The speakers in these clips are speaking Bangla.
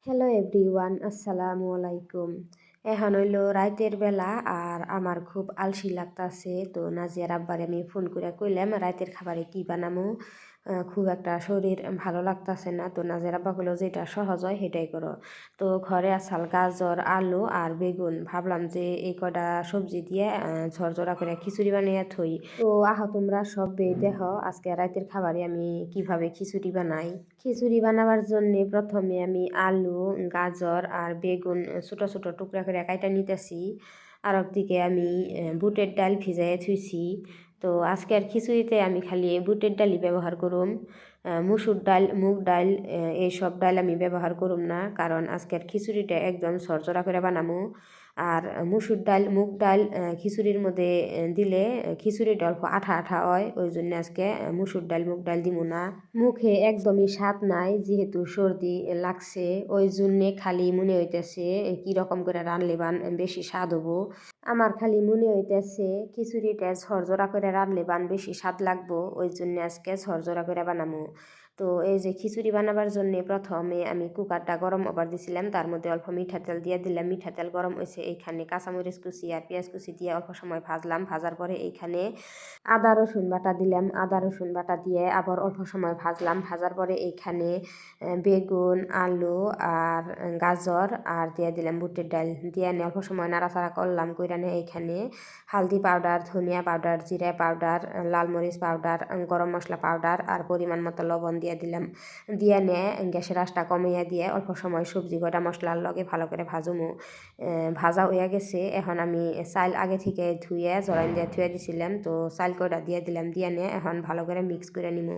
হ্যালো এভরিওয়ান, আসসালামু আলাইকুম। এখন হইলো রাইতের বেলা আর আমার খুব আলসি লাগতাছে। তো নাজিয়ার আব্বারে আমি ফোন করে কইলাম রাইতের খাবারে কি বানামু। খুব একটা শরীর ভালো লাগতাছে না। তো নাজিয়ার আব্বা কইলো যেটা সহজ হয় সেটাই করো। তো ঘরে আসাল গাজর, আলু আর বেগুন, ভাবলাম যে এই কটা সবজি দিয়ে ঝরঝরা করে খিচুড়ি বানিয়ে থই। তো তোমরা সব দেখো আজকে রাতের খাবারে আমি কিভাবে খিচুড়ি বানাই। খিচুড়ি বানাবার জন্য প্রথমে আমি আলু, গাজর আর বেগুন ছোট ছোট টুকরা করে কাইটা নিতেছি। আর একদিকে আমি বুটের ডাল ভিজাইয়ে থুইছি। তো আজকের খিচুড়িতে আমি খালি বুটের ডালই ব্যবহার করুম। মুসুর ডাল, মুগ ডাল, এইসব ডাল আমি ব্যবহার করুম না, কারণ আজকের খিচুড়িটা একদম ঝরঝরা করে বানামু। আর মুসুর ডাল, মুগ ডাল খিচুড়ির মধ্যে দিলে খিচুড়িটা অল্প আঠা আঠা হয়, ওই জন্য আজকে মুসুর ডাল, মুগ ডাল দিব না। মুখে একদমই স্বাদ নাই, যেহেতু সর্দি লাগছে, ওই জন্যে খালি মনে হইতেছে কীরকম করে রানলে বেশি স্বাদ হবো। আমার খালি মনে হইতেছে খিচুড়িটা ঝরঝরা করে রানলে বেশি স্বাদ লাগবো, ওই জন্য আজকে ঝরঝরা করে বানামো। তো এই যে খিচুড়ি বানাবার জন্য প্রথমে আমি কুকারটা গরম হবার দিছিলাম, তার মধ্যে অল্প মিঠা তেল দিয়ে দিলাম। মিঠা তেল গরম হয়েছে, এইখানে কাঁচামরিচ কুচি আর পেঁয়াজ কুচি দিয়ে অল্প সময় ভাজলাম। ভাজার পরে এইখানে আদা রসুন বাটা দিলাম। আদা রসুন বাটা দিয়ে আবার অল্প সময় ভাজলাম। ভাজার পরে এইখানে বেগুন, আলু আর গাজর আর দিয়ে দিলাম বুটের ডাল দিয়ে অল্প সময় নাড়াচাড়া করলাম। কইরানে এইখানে হালদি পাউডার, ধনিয়া পাউডার, জিরা পাউডার, লাল মরিচ পাউডার, গরম মশলা পাউডার আর পরিমাণ মতো লবণ দিয়ে দিলাম। দিয়ে গ্যাসের আঁচটা কমিয়ে দিয়ে অল্প সময় সবজি কটা মশলার লগে ভালো করে ভাজুমু। ভাজা হয়ে গেছে, এখন আমি চাল আগে থেকে ধুয়ে জরাইন দিয়ে ধুয়ে দিছিলাম। তো চাল কটা দিয়ে দিলাম, দিয়ে এখন ভালো করে মিক্স করে নিমু।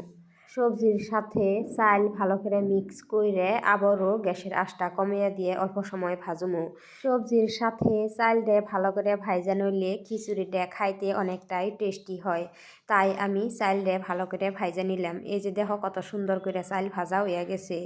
সবজির সাথে চাল ভালো করে মিক্স করে আবারও গ্যাসের আঁচটা কমিয়ে দিয়ে অল্প সময় ভাজুমু। সবজির সাথে চালটা ভালো করে ভাইজা নইলে খিচুড়িটা খাইতে অনেকটাই টেস্টি হয়, তাই আমি চালটা ভালো করে ভাইজা নিলাম। এই যে দেখো কত সুন্দর করে চাল ভাজা হয়ে গেছে।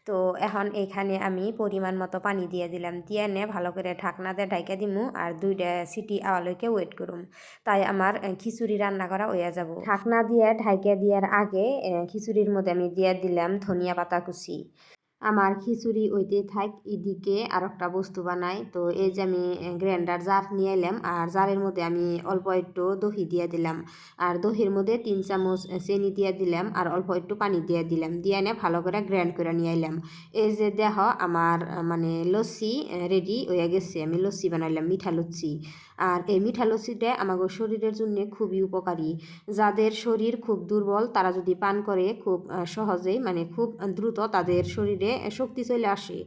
তো এখন এখানে আমি পরিমাণ মতো পানি দিয়ে দিলাম, দিয়ে ভালো করে ঢাকনা দিয়ে ঢাইকা দিমু আর 2টা সিটি আওয়ালৈকে ওয়েট করুম, তাই আমার খিচুড়ি রান্না করা হয়ে যাব। ঢাকনা দিয়ে ঢাইকা দেওয়ার আগে খিচুড়ির মধ্যে আমি দিয়ে দিলাম ধনিয়া পাতা কুচি। আমার খিচুড়ি ওইতে থাক, এদিকে আর একটা বস্তু বানাই। তো এই যে আমি গ্রাইন্ডার জার নিয়ে এলাম, আর জারের মধ্যে আমি অল্প একটু দহি দিয়ে দিলাম, আর দহির মধ্যে 3 চামচ চিনি দিয়ে দিলাম, আর অল্প একটু পানি দিয়ে দিলাম। দিয়ে ভালো করে গ্রাইন্ড করে নিয়ে এলাম। এই যে দেখো আমার মানে লস্যি রেডি হয়ে গেছে। আমি লস্যি বানাইলাম, মিঠা লস্যি। আর এই মিঠা লস্যিটা আমাদের শরীরের জন্য খুবই উপকারী। যাদের শরীর খুব দুর্বল তারা যদি পান করে খুব সহজেই খুব দ্রুত তাদের শরীরে শক্তি চলে আসে।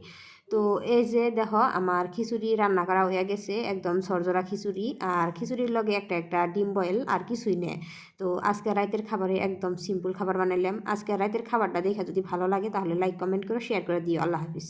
তো এই যে দেখো আমার খিচুড়ি রান্না করা হয়ে গেছে, একদম ঝরঝরা খিচুড়ি। আর খিচুড়ির লগে একটা একটা ডিম বয়েল আর কিছুই নেই। তো আজকে রাতের খাবারে একদম সিম্পল খাবার বানাইলাম। আজকে রাতের খাবারটা দেখে যদি ভালো লাগে তাহলে লাইক, কমেন্ট করে শেয়ার করে দিও। আল্লাহ হাফিজ।